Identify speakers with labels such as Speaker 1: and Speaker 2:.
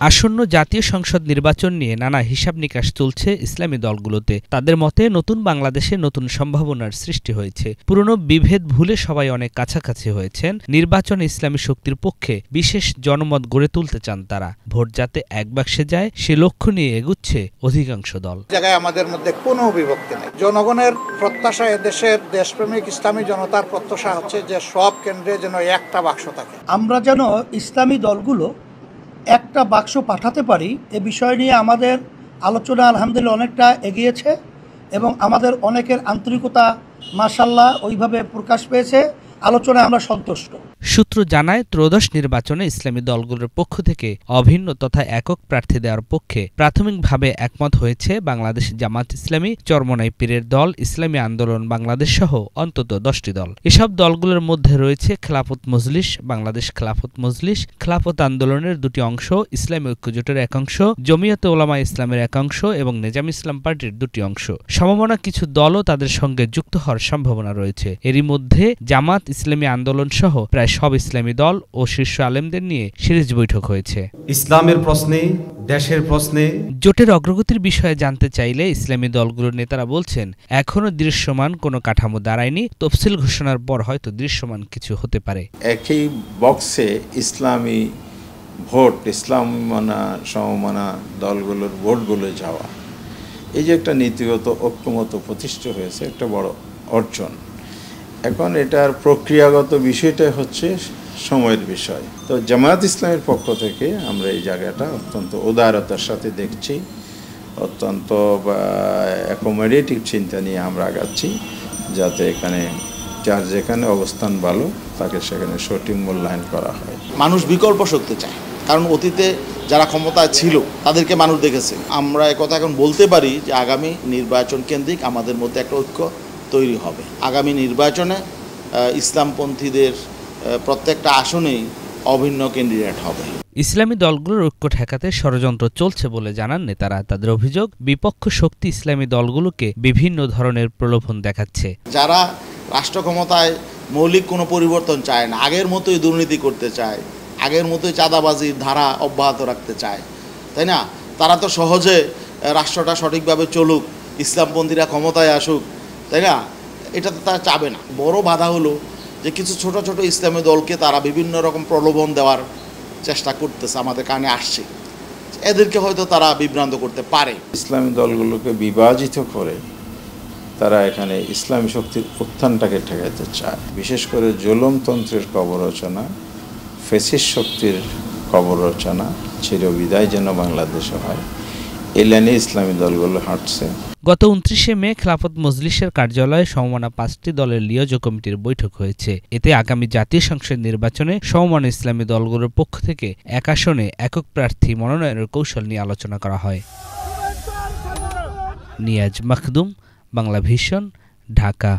Speaker 1: আসন্ন জাতীয় সংসদ নির্বাচন নিয়ে নানা হিসাব নিকাশ চলছে ইসলামী দলগুলোতে। তাদের মতে নতুন বাংলাদেশে নতুন সম্ভাবনার সৃষ্টি হয়েছে। পুরনো বিভেদ ভুলে সবাই অনেক কাছাকাছি হয়েছেন। নির্বাচনে ইসলামী শক্তির পক্ষে বিশেষ জনমত গড়ে তুলতে চান তারা। ভোট যাতে এক বাক্সে যায় সে লক্ষ্য নিয়ে এগুচ্ছে অধিকাংশ দল।
Speaker 2: জায়গায় আমাদের মধ্যে কোনো বিভক্তি নেই। জনগণের প্রত্যাশা, এদেশের দেশপ্রেমিক ইসলামী জনতার প্রত্যাশা হচ্ছে যে সব কেন্দ্রে যেন একটা বাক্স থাকে।
Speaker 3: আমরা যেন ইসলামী দলগুলো একটা বাক্স পাঠাতে পারি এ বিষয় নিয়ে আমাদের আলোচনা আলহামদুলিল্লাহ অনেকটা এগিয়েছে এবং আমাদের অনেকের আন্তরিকতা মাশাআল্লাহ ওইভাবে প্রকাশ পেয়েছে। আলোচনায় আমরা সন্তুষ্ট।
Speaker 1: সূত্র জানায় ত্রয়োদশ নির্বাচনে ইসলামী দলগুলোর পক্ষ থেকে অভিন্ন তথা একক প্রার্থী দেওয়ার পক্ষে প্রাথমিকভাবে একমত হয়েছে বাংলাদেশ জামাত ইসলামী, চরমোনাই পীরের দল, ইসলামী আন্দোলন বাংলাদেশ সহ অন্তত 10টি দল। এসব দলগুলোর মধ্যে রয়েছে খেলাফত মজলিস, বাংলাদেশ খেলাফত মজলিস, খেলাফত আন্দোলনের 2টি অংশ, ইসলামী ঐক্যজোটের এক অংশ, জমিয়তে ওলামা ইসলামের এক অংশ এবং নেজাম ইসলাম পার্টির 2টি অংশ। সমমনা কিছু দলও তাদের সঙ্গে যুক্ত হওয়ার সম্ভাবনা রয়েছে। এরই মধ্যে জামাত ইসলামী আন্দোলন সহ প্রায় সব ইসলামী দল ও শীর্ষ আলেমদের নিয়ে সিরিজ বৈঠক হয়েছে।
Speaker 4: ইসলামের প্রশ্নে, দেশের প্রশ্নে
Speaker 1: জোটের অগ্রগতির বিষয়ে জানতে চাইলে ইসলামী দলগুলোর নেতারা বলছেন, এখনো দৃশ্যমান কোনো কাঠামো দাঁড়ায়নি। তফসিল ঘোষণার পর হয়তো দৃশ্যমান কিছু হতে পারে।
Speaker 5: একই বক্সে ইসলামী ভোট, ইসলাম মানা সমমানা দলগুলোর ভোটগুলো যাওয়া, এই যে একটা নীতিগত ঐক্যমত প্রতিষ্ঠা হয়েছে, একটা বড় অর্জন। এখন এটার প্রক্রিয়াগত বিষয়টা হচ্ছে সময়ের বিষয়। তো জামায়াত ইসলামের পক্ষ থেকে আমরা এই জায়গাটা অত্যন্ত উদারতার সাথে দেখছি, অত্যন্ত অ্যাকোমোডেটিভ চিন্তা নিয়ে আমরা আগাচ্ছি, যাতে এখানে যার যেখানে অবস্থান ভালো তাকে সেখানে সঠিক মূল্যায়ন করা হয়।
Speaker 6: মানুষ বিকল্প শক্তি চায়, কারণ অতীতে যারা ক্ষমতায় ছিল তাদেরকে মানুষ দেখেছে। আমরা একথা এখন বলতে পারি যে আগামী নির্বাচন কেন্দ্রিক আমাদের মধ্যে একটা ঐক্য তৈরি হবে। আগামী নির্বাচনে ইসলামপন্থীদের প্রত্যেকটা আসনেই অভিন্ন ক্যান্ডিডেট হবে।
Speaker 1: ইসলামী দলগুলোর ঐক্য ঠেকাতে ষড়যন্ত্র চলছে বলে জানান নেতারা। তাদের অভিযোগ, বিপক্ষ শক্তি ইসলামী দলগুলোকে বিভিন্ন ধরনের প্রলোভন দেখাচ্ছে।
Speaker 6: যারা রাষ্ট্র ক্ষমতায় মৌলিক কোনো পরিবর্তন চায় না, আগের মতোই দুর্নীতি করতে চায়, আগের মতোই চাঁদাবাজির ধারা অব্যাহত রাখতে চায়, তাই না? তারা তো সহজে রাষ্ট্রটা সঠিকভাবে চলুক, ইসলামপন্থীরা ক্ষমতায় আসুক, তাই না? এটা তো তারা চাবে না। বড় বাধা হলো যে কিছু ছোট ছোট ইসলামী দলকে তারা বিভিন্ন রকম প্রলোভন দেওয়ার চেষ্টা করতেছে, আমাদের কানে আসছে। এদেরকে হয়তো তারা বিভ্রান্ত করতে পারে।
Speaker 5: ইসলামী দলগুলোকে বিভাজিত করে তারা এখানে ইসলামী শক্তির উত্থানটাকে ঠেকাতে চায়। বিশেষ করে জুলুমতন্ত্রের কবরচনা, ফ্যাসিস্ট শক্তির কবরচনা চিরবিদায় যেন বাংলাদেশে হয়, এই লাইনে ইসলামী দলগুলো হাঁটছে।
Speaker 1: গত 29শে মে খেলাফত মজলিসের কার্যালয়ে সমমনা 5টি দলের লিয়াজো কমিটির বৈঠক হয়েছে। এতে আগামী জাতীয় সংসদ নির্বাচনে সমমনা ইসলামী দলগুলোর পক্ষ থেকে এক আসনে একক প্রার্থী মনোনয়নের কৌশল নিয়ে আলোচনা করা হয়। নিয়াজ মাখদুম, বাংলা ভিশন, ঢাকা।